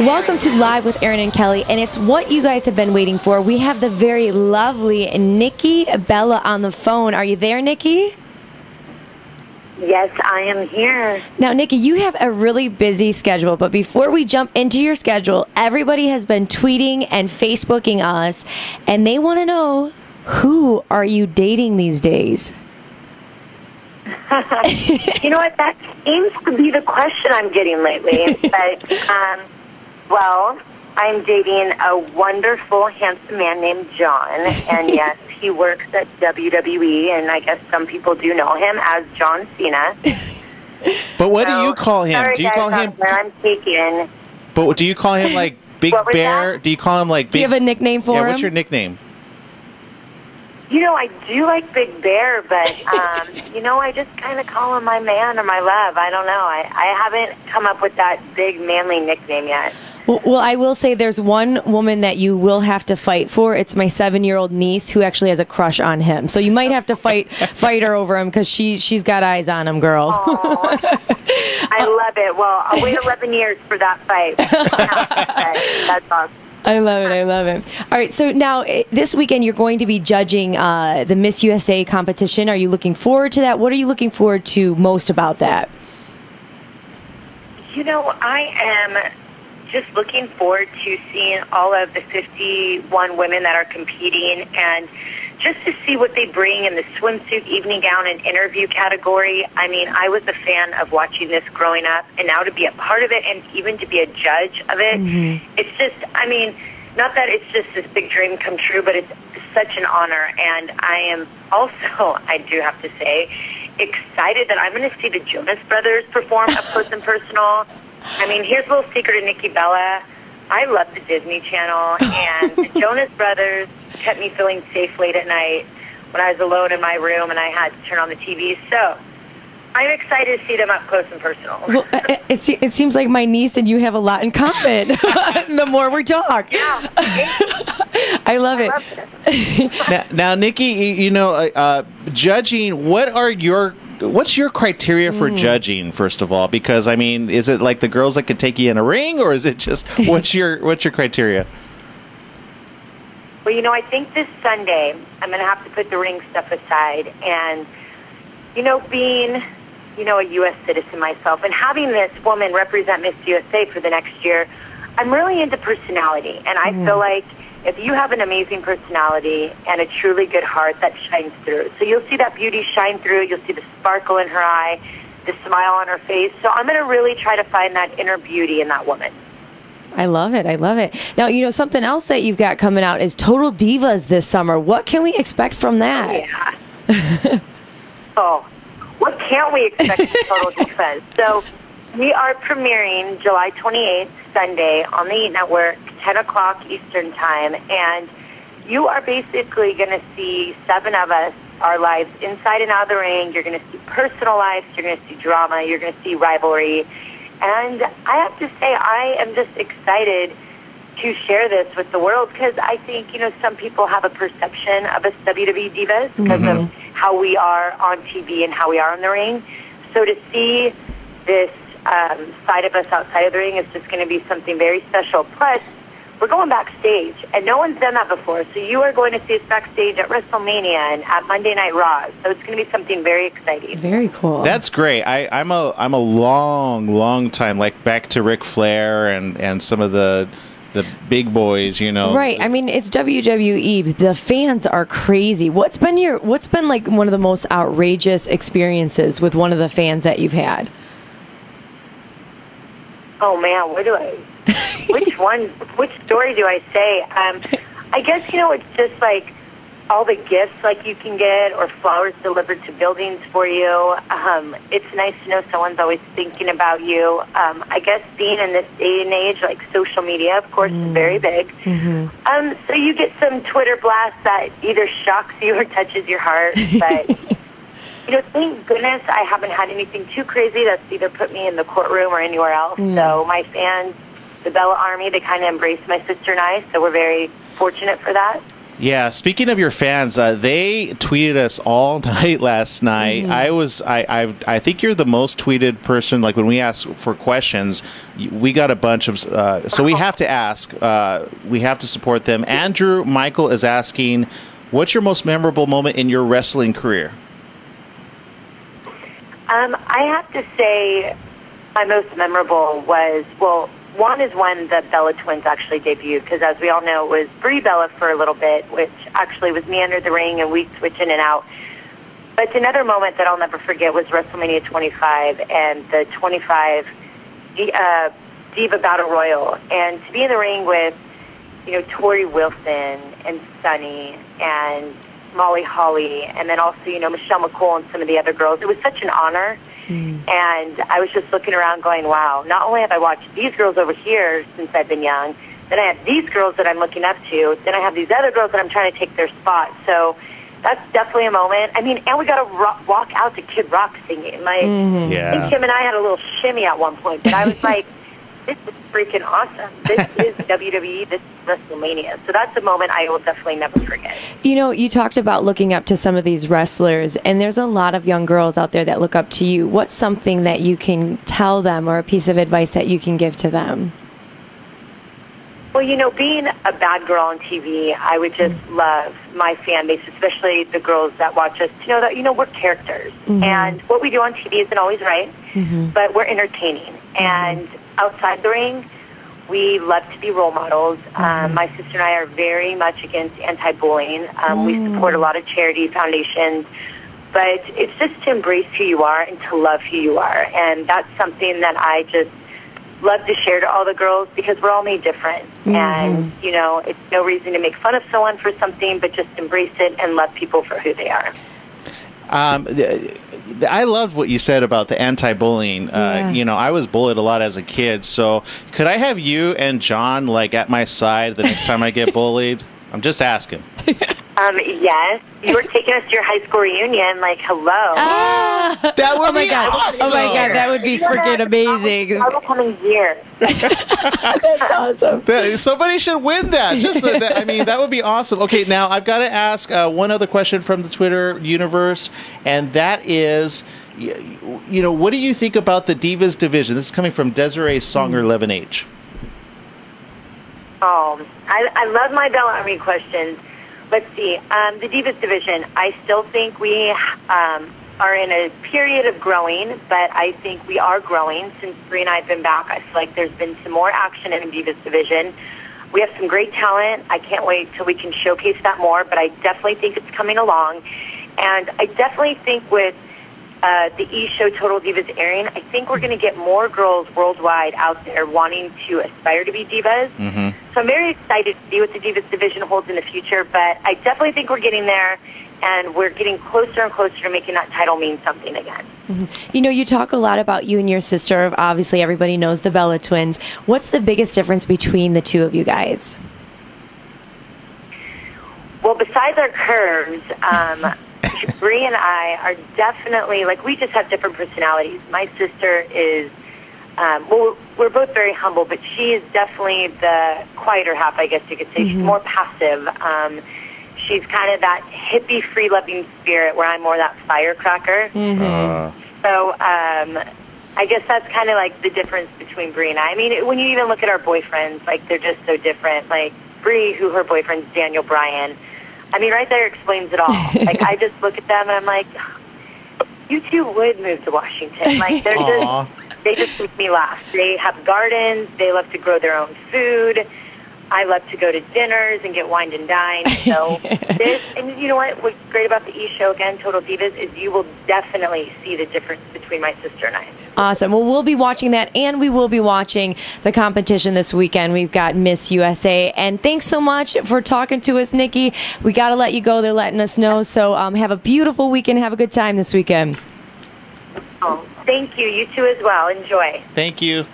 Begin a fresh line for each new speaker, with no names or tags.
Welcome to Live with Aaron and Kelly, and it's what you guys have been waiting for. We have the very lovely Nikki Bella on the phone. Are you there, Nikki?
Yes, I am here.
Now, Nikki, you have a really busy schedule, but before we jump into your schedule, everybody has been tweeting and Facebooking us, and they want to know, who are you dating these days?
You know what? That seems to be the question I'm getting lately. But, well, I'm dating a wonderful, handsome man named John. And yes, he works at WWE, and I guess some people do know him as John Cena.
But what do you call him?
Sorry,
Do you
guys,
call him?
I'm taking.
But do you call him like Big
What was
Bear?
that?
Do you call him like?
Do you have a nickname for him?
Yeah, what's your nickname?
You know, I do like Big Bear, but, you know, I just kind of call him my man or my love. I don't know. I haven't come up with that big manly nickname yet.
Well, I will say there's one woman that you will have to fight for. It's my 7-year-old niece who actually has a crush on him. So you might have to fight her over him because she's got eyes on him, girl.
I love it. Well, I'll wait 11 years for that fight. That's awesome.
I love it. I love it. All right. So now this weekend you're going to be judging the Miss USA competition. Are you looking forward to that? What are you looking forward to most about that?
You know, I am just looking forward to seeing all of the 51 women that are competing and just to see what they bring in the swimsuit, evening gown, and interview category. I mean, I was a fan of watching this growing up, and now to be a part of it and even to be a judge of it, it's just, I mean, not that it's just this big dream come true, but it's such an honor. And I am also, I do have to say, excited that I'm going to see the Jonas Brothers perform up close and personal. I mean, here's a little secret of Nikki Bella. I love the Disney Channel, and the Jonas Brothers kept me feeling safe late at night when I was alone in my room and I had to turn on the TV. So I'm excited to see them up close and personal.
Well, it seems like my niece and you have a lot in common. The more we talk.
Yeah.
I love it.
Now, Nikki, you know, judging. What's your criteria for judging? First of all, because I mean, is it like the girls that could take you in a ring, or is it just what's your criteria?
Well, you know, I think this Sunday I'm going to have to put the ring stuff aside. And, you know, being, you know, a U.S. citizen myself and having this woman represent Miss USA for the next year, I'm really into personality. And I feel like if you have an amazing personality and a truly good heart, that shines through. So you'll see that beauty shine through. You'll see the sparkle in her eye, the smile on her face. So I'm going to really try to find that inner beauty in that woman.
I love it. I love it. Now, you know, something else that you've got coming out is Total Divas this summer. What can we expect from that?
Yeah. Oh, what can't we expect from Total Divas? So we are premiering July 28th, Sunday, on the E! Network, 10 o'clock Eastern Time. And you are basically going to see 7 of us, our lives inside and out of the ring. You're going to see personal lives. You're going to see drama. You're going to see rivalry. And I have to say, I am just excited to share this with the world because I think, you know, some people have a perception of us WWE Divas because of how we are on TV and how we are in the ring. So to see this side of us outside of the ring is just going to be something very special. Plus, we're going backstage, and no one's done that before. So you are going to see us backstage at WrestleMania and at Monday Night Raw. So it's going to be something very exciting.
Very cool.
That's great. I'm a long time, like back to Ric Flair and some of the big boys, you know.
Right. I mean, it's WWE. The fans are crazy. What's been like one of the most outrageous experiences with one of the fans that you've had?
Oh man, which story do I say? I guess, you know, it's just like all the gifts like you can get or flowers delivered to buildings for you. It's nice to know someone's always thinking about you. I guess being in this day and age, like social media, of course, is very big. So you get some Twitter blasts that either shocks you or touches your heart. But, you know, thank goodness I haven't had anything too crazy that's either put me in the courtroom or anywhere else. So my fans, the Bella Army, they kind of embraced my sister and I, so we're very fortunate for that.
Yeah, speaking of your fans, they tweeted us all night last night. I think you're the most tweeted person. Like when we ask for questions, we got a bunch of. So we have to ask. We have to support them. Andrew Michael is asking, "What's your most memorable moment in your wrestling career?"
I have to say, my most memorable was one is when the Bella twins actually debuted, because as we all know, it was Brie Bella for a little bit, which actually was me under the ring and we'd switch in and out. But another moment that I'll never forget was WrestleMania 25 and the 25 Diva Battle Royal. And to be in the ring with, Tori Wilson and Sunny and Molly Holly, and then also, Michelle McCool and some of the other girls. It was such an honor. And I was just looking around going, wow, not only have I watched these girls over here since I've been young, then I have these girls that I'm looking up to, then I have these other girls that I'm trying to take their spot. So that's definitely a moment. I mean, and we got to walk out to Kid Rock singing. Like, I think Kim and I had a little shimmy at one point, but I was like, this is freaking awesome. This is WWE. This is WrestleMania. So that's a moment I will definitely never forget.
You talked about looking up to some of these wrestlers, and there's a lot of young girls out there that look up to you. What's something that you can tell them or a piece of advice that you can give to them?
Well, being a bad girl on TV, I would just love my fan base, especially the girls that watch us, to know that, we're characters. And what we do on TV isn't always right, but we're entertaining. And outside the ring, we love to be role models. My sister and I are very much against anti-bullying. We support a lot of charity foundations. But it's just to embrace who you are and to love who you are. And that's something that I just love to share to all the girls, because we're all made different. And, it's no reason to make fun of someone for something, but just embrace it and love people for who they are.
I loved what you said about the anti-bullying. I was bullied a lot as a kid, so could I have you and John at my side the next time I get bullied? I'm just asking.
Yes. You were taking us to your high school reunion, hello.
That would be awesome.
Oh my God, that would be freaking amazing.
I will come in here.
That's awesome.
Somebody should win that. That would be awesome. Okay, now I've got to ask one other question from the Twitter universe, and that is, what do you think about the Divas division? This is coming from Desiree Songer 11H.
Oh, I love my Bella Army questions. Let's see. The Divas division, I still think we are in a period of growing, but I think we are growing. Since Brie and I have been back, I feel like there's been some more action in the Divas division. We have some great talent. I can't wait till we can showcase that more, but I definitely think it's coming along. And I definitely think with the E-Show Total Divas airing, I think we're going to get more girls worldwide out there wanting to aspire to be divas. So I'm very excited to see what the Divas division holds in the future, but I definitely think we're getting there, and we're getting closer and closer to making that title mean something again.
You talk a lot about you and your sister. Obviously, everybody knows the Bella twins. What's the biggest difference between the two of you guys?
Well, besides our curves, Brie and I are definitely, we just have different personalities. My sister is, we're both very humble, but she is definitely the quieter half, I guess you could say. She's more passive. She's kind of that hippie, free-loving spirit, where I'm more that firecracker. So I guess that's kind of the difference between Brie and I. I mean, when you even look at our boyfriends, they're just so different. Brie, who her boyfriend's Daniel Bryan, I mean, right there explains it all. I just look at them and I'm like, you two would move to Washington. They just make me laugh. They have gardens. They love to grow their own food. I love to go to dinners and get wined and dined. So and you know what's great about the E-Show, again, Total Divas, is you will definitely see the difference between my sister and I.
Awesome. Well, we'll be watching that, and we will be watching the competition this weekend. We've got Miss USA. And thanks so much for talking to us, Nikki. We got to let you go. They're letting us know. So have a beautiful weekend. Have a good time this weekend.
Oh, thank you. You too as well. Enjoy.
Thank you.